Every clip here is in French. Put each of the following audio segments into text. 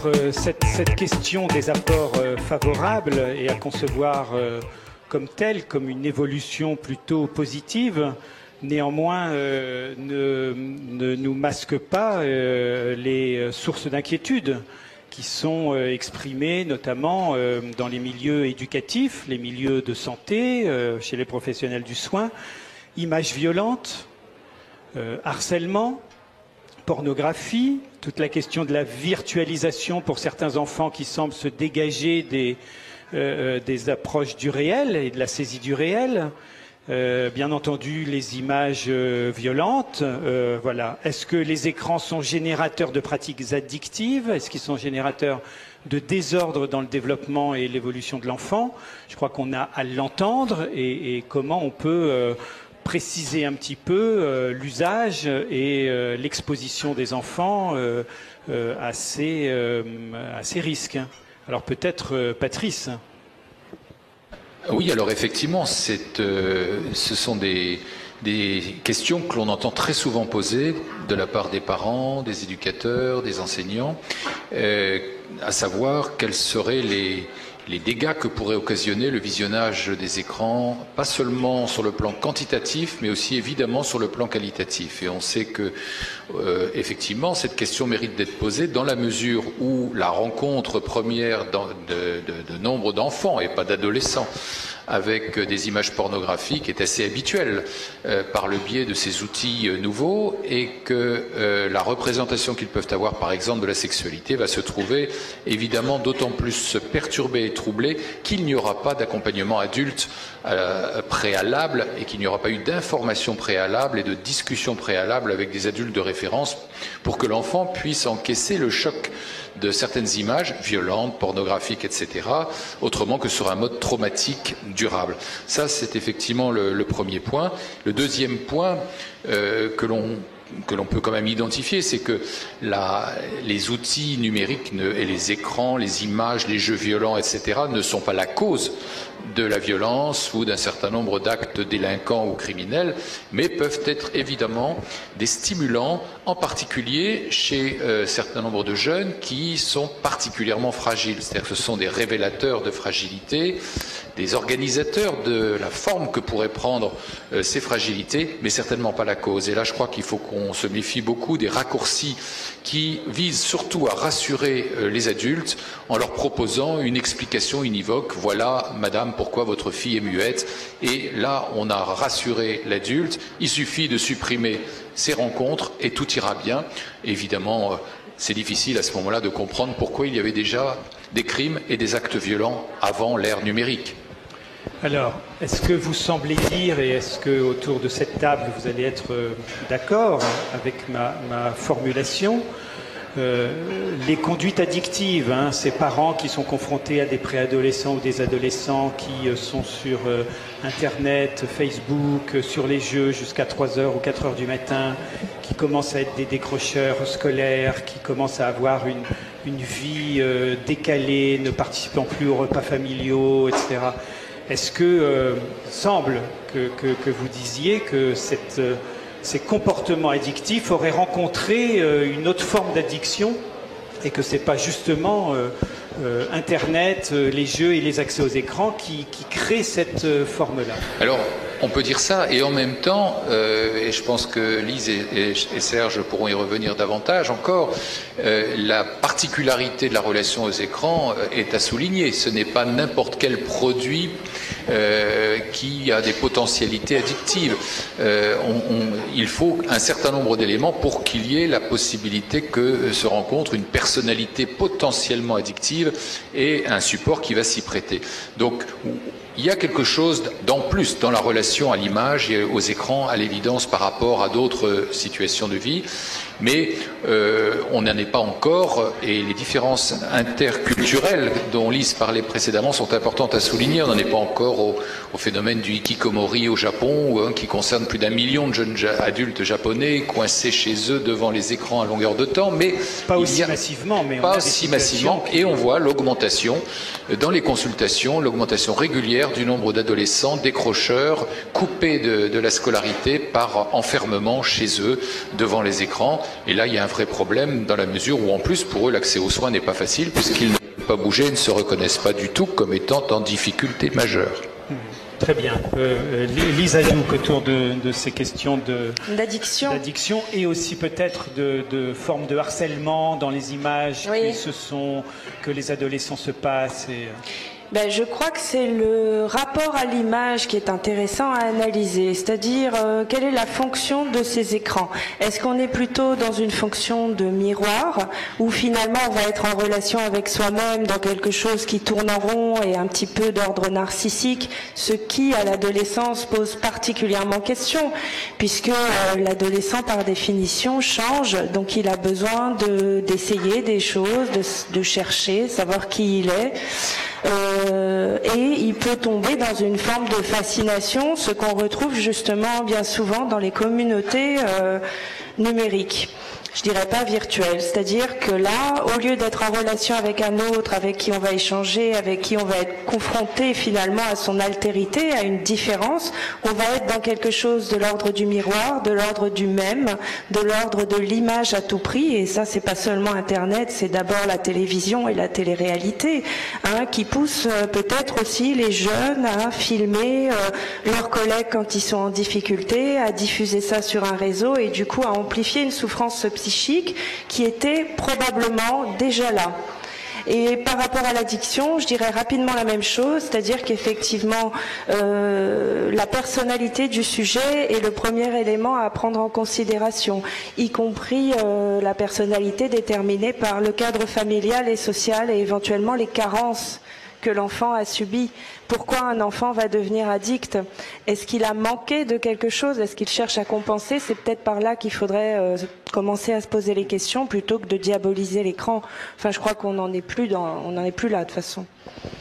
Alors, cette question des apports favorables est à concevoir comme telle, comme une évolution plutôt positive. Néanmoins, ne nous masque pas les sources d'inquiétude qui sont exprimées notamment dans les milieux éducatifs, les milieux de santé, chez les professionnels du soin, images violentes, harcèlement, pornographie, toute la question de la virtualisation pour certains enfants qui semblent se dégager des approches du réel et de la saisie du réel. Bien entendu, les images violentes. Voilà. Est-ce que les écrans sont générateurs de pratiques addictives? Est-ce qu'ils sont générateurs de désordre dans le développement et l'évolution de l'enfant? Je crois qu'on a à l'entendre et comment on peut préciser un petit peu l'usage et l'exposition des enfants à ces risques. Alors peut-être Patrice. Oui, alors effectivement, ce sont des questions que l'on entend très souvent poser de la part des parents, des éducateurs, des enseignants, à savoir quels seraient les dégâts que pourrait occasionner le visionnage des écrans, pas seulement sur le plan quantitatif, mais aussi évidemment sur le plan qualitatif. Et on sait que, effectivement, cette question mérite d'être posée dans la mesure où la rencontre première de nombre d'enfants, et pas d'adolescents, avec des images pornographiques est assez habituelle par le biais de ces outils nouveaux, et que la représentation qu'ils peuvent avoir, par exemple, de la sexualité va se trouver évidemment d'autant plus perturbée et troublée qu'il n'y aura pas d'accompagnement adulte préalable et qu'il n'y aura pas eu d'information préalable et de discussion préalable avec des adultes de référence pour que l'enfant puisse encaisser le choc de certaines images violentes, pornographiques, etc., autrement que sur un mode traumatique durable. Ça, c'est effectivement le premier point. Le deuxième point que l'on peut quand même identifier, c'est que les outils numériques et les écrans, les images, les jeux violents, etc., ne sont pas la cause de la violence ou d'un certain nombre d'actes délinquants ou criminels, mais peuvent être évidemment des stimulants, en particulier chez un certain nombre de jeunes qui sont particulièrement fragiles. C'est-à-dire que ce sont des révélateurs de fragilité, des organisateurs de la forme que pourraient prendre ces fragilités, mais certainement pas la cause. Et là, je crois qu'il faut qu'on se méfie beaucoup des raccourcis qui visent surtout à rassurer les adultes en leur proposant une explication univoque. Voilà, madame, pourquoi votre fille est muette. Et là, on a rassuré l'adulte. Il suffit de supprimer ces rencontres et tout ira bien. Évidemment, c'est difficile à ce moment-là de comprendre pourquoi il y avait déjà des crimes et des actes violents avant l'ère numérique. Alors, est-ce que vous semblez dire, et est-ce que autour de cette table vous allez être d'accord avec ma formulation, les conduites addictives, ces parents qui sont confrontés à des préadolescents ou des adolescents qui sont sur Internet, Facebook, sur les jeux jusqu'à 3h ou 4h du matin, qui commencent à être des décrocheurs scolaires, qui commencent à avoir une vie décalée, ne participant plus aux repas familiaux, etc. Est-ce que semble que vous disiez que ces comportements addictifs auraient rencontré une autre forme d'addiction et que ce n'est pas justement Internet, les jeux et les accès aux écrans qui créent cette forme-là? Alors, on peut dire ça, et en même temps, et je pense que Lise et Serge pourront y revenir davantage encore, la particularité de la relation aux écrans est à souligner. Ce n'est pas n'importe quel produit qui a des potentialités addictives. Il faut un certain nombre d'éléments pour qu'il y ait la possibilité que se rencontre une personnalité potentiellement addictive et un support qui va s'y prêter. Donc, il y a quelque chose d'en plus dans la relation à l'image et aux écrans, à l'évidence, par rapport à d'autres situations de vie. Mais on n'en est pas encore, et les différences interculturelles dont Lise parlait précédemment sont importantes à souligner. On n'en est pas encore au phénomène du hikikomori au Japon, qui concerne plus d'1 million de jeunes adultes japonais coincés chez eux devant les écrans à longueur de temps. Mais pas aussi massivement, mais pas aussi massivement. Et on voit l'augmentation dans les consultations, l'augmentation régulière du nombre d'adolescents décrocheurs, coupés de la scolarité par enfermement chez eux devant les écrans. Et là, il y a un vrai problème dans la mesure où, en plus, pour eux, l'accès aux soins n'est pas facile puisqu'ils ne peuvent pas bouger et ne se reconnaissent pas du tout comme étant en difficulté majeure. Très bien. Lisa Youk, autour de ces questions d'addiction et aussi peut-être de formes de harcèlement dans les images que les adolescents se passent. Je crois que c'est le rapport à l'image qui est intéressant à analyser, c'est-à-dire quelle est la fonction de ces écrans. Est-ce qu'on est plutôt dans une fonction de miroir, où finalement on va être en relation avec soi-même dans quelque chose qui tourne en rond et un petit peu d'ordre narcissique, ce qui à l'adolescence pose particulièrement question, puisque l'adolescent par définition change, donc il a besoin d'essayer des choses, de chercher, savoir qui il est. Et il peut tomber dans une forme de fascination, ce qu'on retrouve justement bien souvent dans les communautés numériques. Je dirais pas virtuelles, c'est-à-dire que là, au lieu d'être en relation avec un autre, avec qui on va échanger, avec qui on va être confronté finalement à son altérité, à une différence, on va être dans quelque chose de l'ordre du miroir, de l'ordre du même, de l'ordre de l'image à tout prix. Et ça, c'est pas seulement Internet, c'est d'abord la télévision et la télé-réalité, qui poussent peut-être aussi les jeunes à filmer leurs collègues quand ils sont en difficulté, à diffuser ça sur un réseau et du coup à amplifier une souffrance psychique qui était probablement déjà là. Et par rapport à l'addiction, je dirais rapidement la même chose, c'est-à-dire qu'effectivement, la personnalité du sujet est le premier élément à prendre en considération, y compris la personnalité déterminée par le cadre familial et social et éventuellement les carences que l'enfant a subies. Pourquoi un enfant va devenir addict? Est-ce qu'il a manqué de quelque chose? Est-ce qu'il cherche à compenser? C'est peut-être par là qu'il faudrait commencer à se poser les questions plutôt que de diaboliser l'écran. Enfin, je crois qu'on n'en est plus là de toute façon.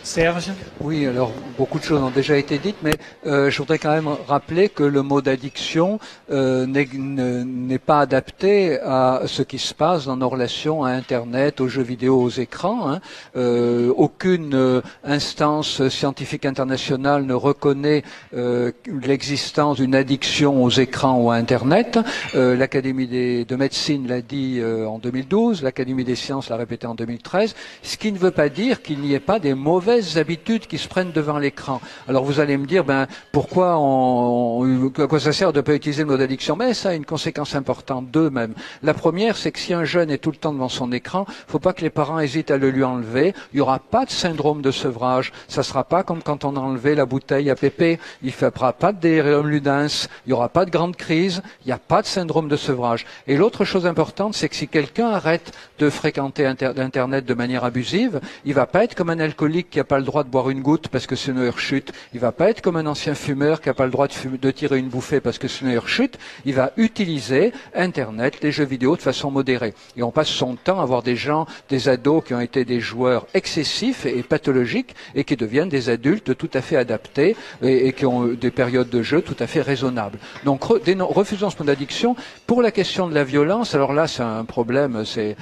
Serge? Oui, alors beaucoup de choses ont déjà été dites, mais je voudrais quand même rappeler que le mot d'addiction n'est pas adapté à ce qui se passe dans nos relations à Internet, aux jeux vidéo, aux écrans. Aucune instance scientifique internationale ne reconnaît l'existence d'une addiction aux écrans ou à Internet. L'Académie de médecine l'a dit en 2012, l'Académie des sciences l'a répété en 2013, ce qui ne veut pas dire qu'il n'y ait pas des mauvaises habitudes qui se prennent devant l'écran. Alors vous allez me dire, pourquoi à quoi ça sert de ne pas utiliser le mot d'addiction? Mais ça a une conséquence importante, deux même. La première, c'est que si un jeune est tout le temps devant son écran, faut pas que les parents hésitent à le lui enlever. Il n'y aura pas de syndrome de sevrage. Ça sera pas comme quand on a enlevé la bouteille à Pépé. Il ne fera pas de délirium ludens. Il n'y aura pas de grande crise. Il n'y a pas de syndrome de sevrage. Et l'autre chose importante, c'est que si quelqu'un arrête de fréquenter Internet de manière abusive, il va pas être comme un alcoolique qui n'a pas le droit de boire une goutte parce que sinon il rechute. Il va pas être comme un ancien fumeur qui n'a pas le droit de tirer une bouffée parce que sinon il rechute. Il va utiliser Internet, les jeux vidéo de façon modérée. Et on passe son temps à voir des ados qui ont été des joueurs excessifs et pathologiques et qui deviennent des adultes tout à fait adaptés et qui ont des périodes de jeu tout à fait raisonnables. Donc refusons ce mot d'addiction. Pour la question de la violence, alors là c'est un problème, c'est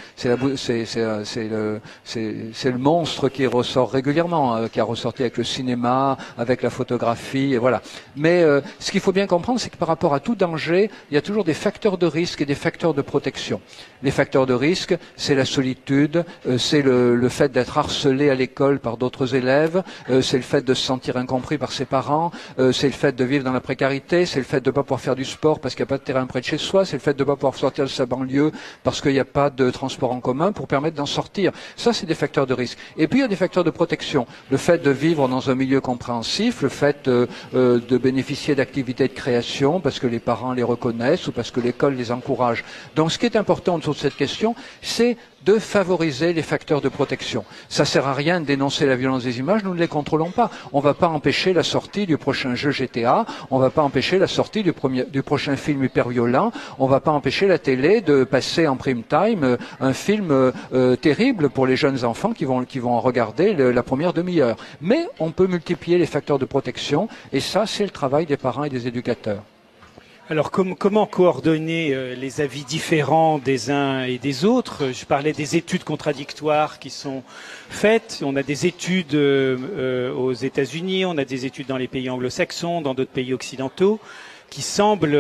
le monstre qui ressort régulièrement, qui a ressorti avec le cinéma, avec la photographie, et voilà. Mais ce qu'il faut bien comprendre, c'est que par rapport à tout danger, il y a toujours des facteurs de risque et des facteurs de protection. Les facteurs de risque, c'est la solitude, c'est le fait d'être harcelé à l'école par d'autres élèves, c'est le fait de se sentir incompris par ses parents, c'est le fait de vivre dans la précarité, c'est le fait de ne pas pouvoir faire du sport parce qu'il n'y a pas de terrain près de chez soi, c'est le fait de ne pas pouvoir sortir de sa banlieue parce qu'il n'y a pas de transport en commun pour permettre d'en sortir. Ça, c'est des facteurs de risque. Et puis, il y a des facteurs de protection. Le fait de vivre dans un milieu compréhensif, le fait de bénéficier d'activités de création parce que les parents les reconnaissent ou parce que l'école les encourage. Donc, ce qui est important autour de cette question, c'est de favoriser les facteurs de protection. Ça sert à rien de dénoncer la violence des images, nous ne les contrôlons pas. On ne va pas empêcher la sortie du prochain jeu GTA, on ne va pas empêcher la sortie du prochain film hyper violent, on ne va pas empêcher la télé de passer en prime time un film terrible pour les jeunes enfants qui vont en regarder la première demi-heure. Mais on peut multiplier les facteurs de protection et ça, c'est le travail des parents et des éducateurs. Alors comment coordonner les avis différents des uns et des autres? Je parlais des études contradictoires qui sont faites. On a des études aux États-Unis, on a des études dans les pays anglo-saxons, dans d'autres pays occidentaux, qui semble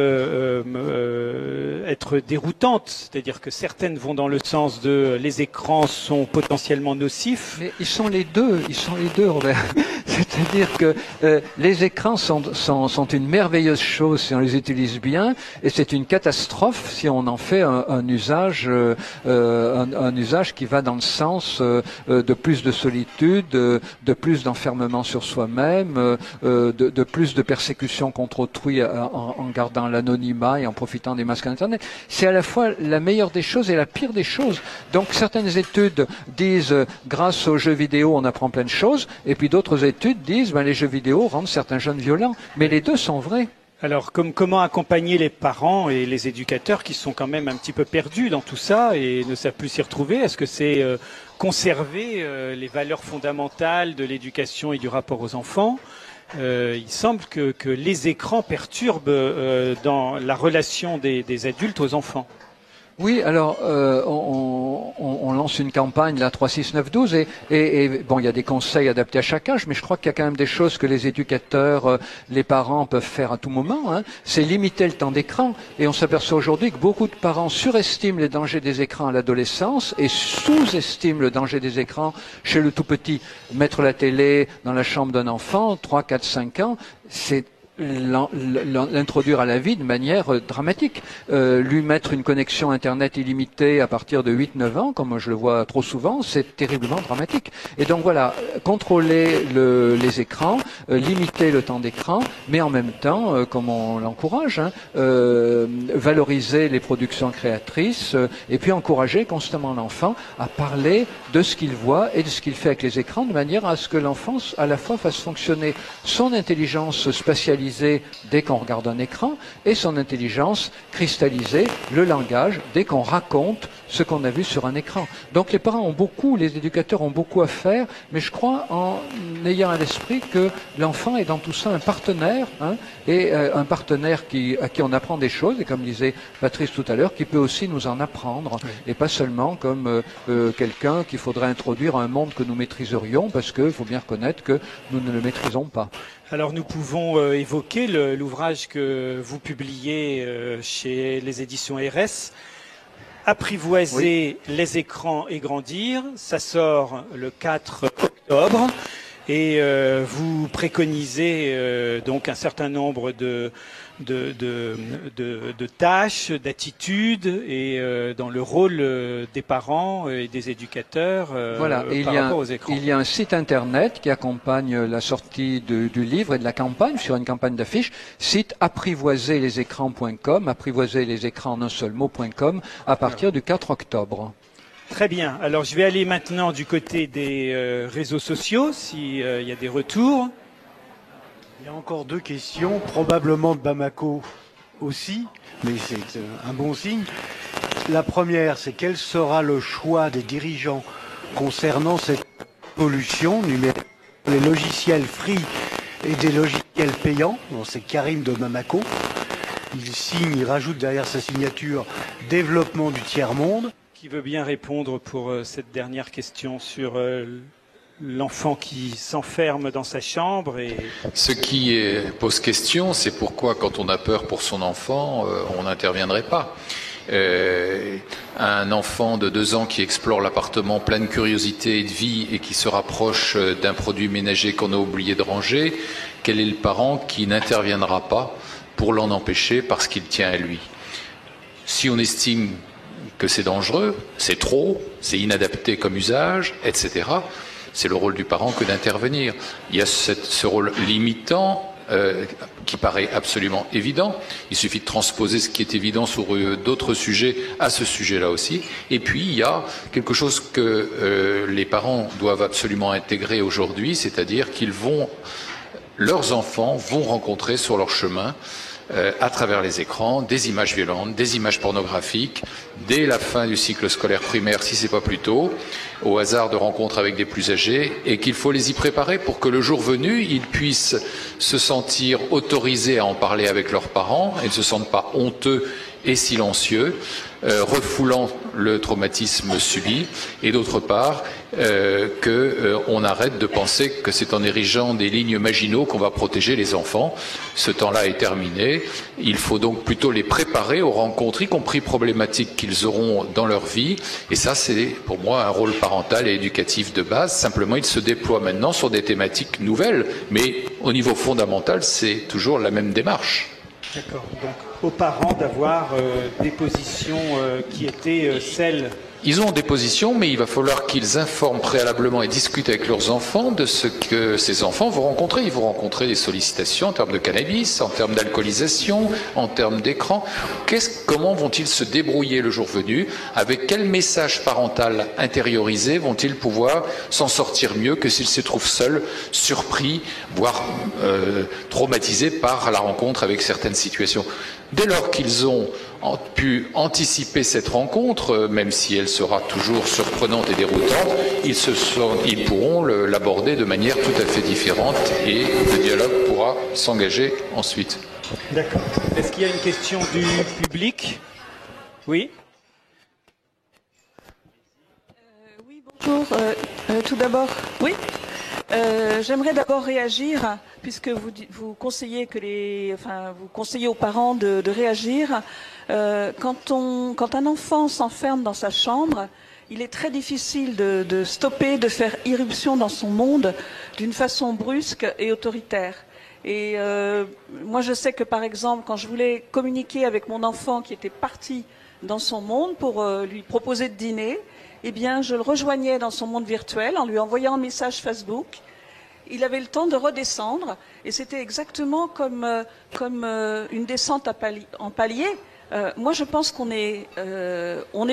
être déroutante, c'est-à-dire que certaines vont dans le sens de les écrans sont potentiellement nocifs. Mais ils sont les deux, Robert. C'est-à-dire que les écrans sont une merveilleuse chose si on les utilise bien, et c'est une catastrophe si on en fait un usage qui va dans le sens de plus de solitude, de plus d'enfermement sur soi-même, de plus de persécution contre autrui en gardant l'anonymat et en profitant des masques Internet. C'est à la fois la meilleure des choses et la pire des choses. Donc certaines études disent grâce aux jeux vidéo on apprend plein de choses, et puis d'autres études disent les jeux vidéo rendent certains jeunes violents. Mais les deux sont vrais. Alors, comment accompagner les parents et les éducateurs qui sont quand même un petit peu perdus dans tout ça et ne savent plus s'y retrouver? Est-ce que c'est conserver les valeurs fondamentales de l'éducation et du rapport aux enfants? Il semble que les écrans perturbent dans la relation des adultes aux enfants. Oui, alors on lance une campagne, la 36912, et bon, il y a des conseils adaptés à chaque âge, mais je crois qu'il y a quand même des choses que les éducateurs, les parents peuvent faire à tout moment. C'est limiter le temps d'écran, et on s'aperçoit aujourd'hui que beaucoup de parents surestiment les dangers des écrans à l'adolescence et sous-estiment le danger des écrans chez le tout petit. Mettre la télé dans la chambre d'un enfant, 3, 4, 5 ans, c'est l'introduire à la vie de manière dramatique. Lui mettre une connexion Internet illimitée à partir de 8-9 ans, comme je le vois trop souvent, c'est terriblement dramatique. Et donc voilà, contrôler les écrans, limiter le temps d'écran, mais en même temps, comme on l'encourage, valoriser les productions créatrices, et puis encourager constamment l'enfant à parler de ce qu'il voit et de ce qu'il fait avec les écrans, de manière à ce que l'enfant à la fois fasse fonctionner son intelligence spatialisée dès qu'on regarde un écran et son intelligence cristallisée, le langage, dès qu'on raconte ce qu'on a vu sur un écran. Donc les parents les éducateurs ont beaucoup à faire, mais je crois en ayant à l'esprit que l'enfant est dans tout ça un partenaire, et un partenaire à qui on apprend des choses, et comme disait Patrice tout à l'heure, qui peut aussi nous en apprendre, et pas seulement comme quelqu'un qu'il faudrait introduire à un monde que nous maîtriserions, parce qu'il faut bien reconnaître que nous ne le maîtrisons pas. Alors nous pouvons évoquer l'ouvrage que vous publiez chez les éditions RS, Apprivoiser les écrans et grandir. Ça sort le 4 octobre et vous préconisez donc un certain nombre de tâches, d'attitudes et dans le rôle des parents et des éducateurs par rapport aux écrans. Il y a un site internet qui accompagne la sortie du livre et de la campagne, sur une campagne d'affiches, site apprivoiserlesécrans.com, apprivoiser les écrans en un seul mot.com, à partir du 4 octobre. Très bien. Alors je vais aller maintenant du côté des réseaux sociaux, s'il y a des retours. Il y a encore deux questions, probablement de Bamako aussi, mais c'est un bon signe. La première, c'est quel sera le choix des dirigeants concernant cette pollution numérique, les logiciels free et des logiciels payants. Bon, c'est Karim de Bamako. Il rajoute derrière sa signature développement du tiers-monde. Qui veut bien répondre pour cette dernière question sur l'enfant qui s'enferme dans sa chambre Ce qui pose question, c'est pourquoi, quand on a peur pour son enfant, on n'interviendrait pas. Un enfant de 2 ans qui explore l'appartement plein de curiosité et de vie et qui se rapproche d'un produit ménager qu'on a oublié de ranger, quel est le parent qui n'interviendra pas pour l'en empêcher parce qu'il tient à lui? Si on estime que c'est dangereux, c'est trop, c'est inadapté comme usage, etc., c'est le rôle du parent que d'intervenir. Il y a ce rôle limitant qui paraît absolument évident. Il suffit de transposer ce qui est évident sur d'autres sujets à ce sujet-là aussi. Et puis, il y a quelque chose que les parents doivent absolument intégrer aujourd'hui, c'est-à-dire leurs enfants vont rencontrer sur leur chemin à travers les écrans, des images violentes, des images pornographiques, dès la fin du cycle scolaire primaire, si c'est pas plus tôt, au hasard de rencontres avec des plus âgés, et qu'il faut les y préparer pour que le jour venu, ils puissent se sentir autorisés à en parler avec leurs parents et ne se sentent pas honteux et silencieux, refoulant le traumatisme subi, et d'autre part, qu'on arrête de penser que c'est en érigeant des lignes maginaux qu'on va protéger les enfants. Ce temps-là est terminé. Il faut donc plutôt les préparer aux rencontres, y compris problématiques qu'ils auront dans leur vie. Et ça, c'est pour moi un rôle parental et éducatif de base. Simplement, il se déploie maintenant sur des thématiques nouvelles, mais au niveau fondamental, c'est toujours la même démarche. D'accord. Donc, aux parents d'avoir des positions qui étaient celles... Ils ont des positions, mais il va falloir qu'ils informent préalablement et discutent avec leurs enfants de ce que ces enfants vont rencontrer. Ils vont rencontrer des sollicitations en termes de cannabis, en termes d'alcoolisation, en termes d'écran. Comment vont-ils se débrouiller le jour venu? Avec quel message parental intériorisé vont-ils pouvoir s'en sortir mieux que s'ils se trouvent seuls, surpris, voire traumatisés par la rencontre avec certaines situations? Dès lors qu'ils ont pu anticiper cette rencontre, même si elle sera toujours surprenante et déroutante, ils pourront l'aborder de manière tout à fait différente et le dialogue pourra s'engager ensuite. D'accord. Est-ce qu'il y a une question du public? Oui. Oui, bonjour. Tout d'abord, oui. J'aimerais d'abord réagir, puisque vous conseillez vous conseillez aux parents de réagir. Quand un enfant s'enferme dans sa chambre, il est très difficile de stopper, de faire irruption dans son monde d'une façon brusque et autoritaire. Et moi, je sais que, par exemple, quand je voulais communiquer avec mon enfant qui était parti dans son monde pour lui proposer de dîner, eh bien, je le rejoignais dans son monde virtuel en lui envoyant un message Facebook. Il avait le temps de redescendre et c'était exactement comme une descente en palier. Moi, je pense qu'on est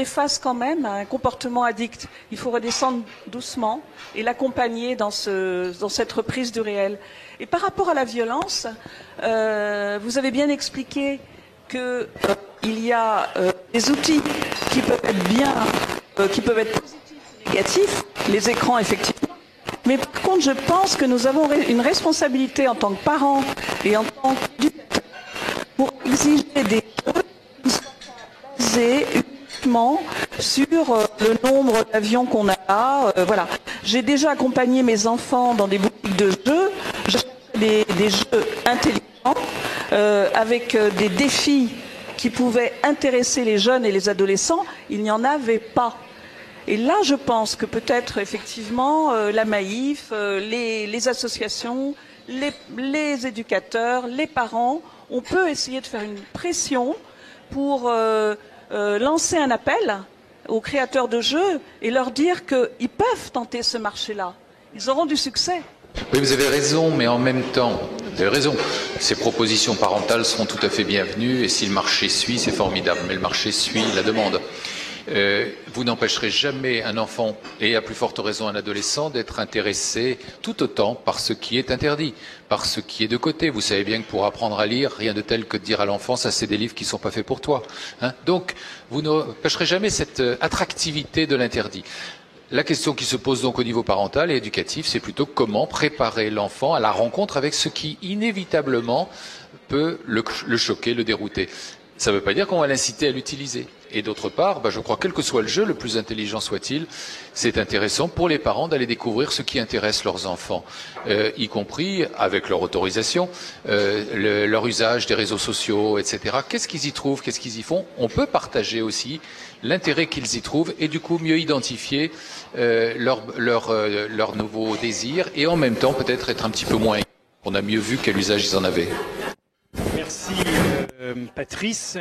face quand même à un comportement addict. Il faut redescendre doucement et l'accompagner dans cette reprise du réel. Et par rapport à la violence, vous avez bien expliqué qu'il y a des outils qui peuvent être qui peuvent être positifs et négatifs, les écrans effectivement. Mais par contre, je pense que nous avons une responsabilité en tant que parents et en tant qu'éducateurs pour exiger des jeux qui soient basés uniquement sur le nombre d'avions qu'on a là. Voilà. J'ai déjà accompagné mes enfants dans des boutiques de jeux. J'ai des jeux intelligents avec des défis qui pouvaient intéresser les jeunes et les adolescents. Il n'y en avait pas. Et là, je pense que peut-être effectivement la Maïf, les associations, les éducateurs, les parents, on peut essayer de faire une pression pour lancer un appel aux créateurs de jeux et leur dire qu'ils peuvent tenter ce marché-là. Ils auront du succès. Oui, vous avez raison, mais en même temps, vous avez raison, ces propositions parentales seront tout à fait bienvenues et si le marché suit, c'est formidable, mais le marché suit la demande. Vous n'empêcherez jamais un enfant, et à plus forte raison un adolescent, d'être intéressé tout autant par ce qui est interdit, par ce qui est de côté. Vous savez bien que pour apprendre à lire, rien de tel que de dire à l'enfant, ça c'est des livres qui ne sont pas faits pour toi. Hein. Donc, vous n'empêcherez jamais cette attractivité de l'interdit. La question qui se pose donc au niveau parental et éducatif, c'est plutôt comment préparer l'enfant à la rencontre avec ce qui inévitablement peut le choquer, le dérouter. Ça ne veut pas dire qu'on va l'inciter à l'utiliser. Et d'autre part, je crois, quel que soit le jeu, le plus intelligent soit-il, c'est intéressant pour les parents d'aller découvrir ce qui intéresse leurs enfants, y compris, avec leur autorisation, leur usage des réseaux sociaux, etc. Qu'est-ce qu'ils y trouvent, qu'est-ce qu'ils y font? On peut partager aussi l'intérêt qu'ils y trouvent et du coup mieux identifier leurs nouveaux désirs et en même temps peut-être être un petit peu moins... On a mieux vu quel usage ils en avaient. Merci Patrice.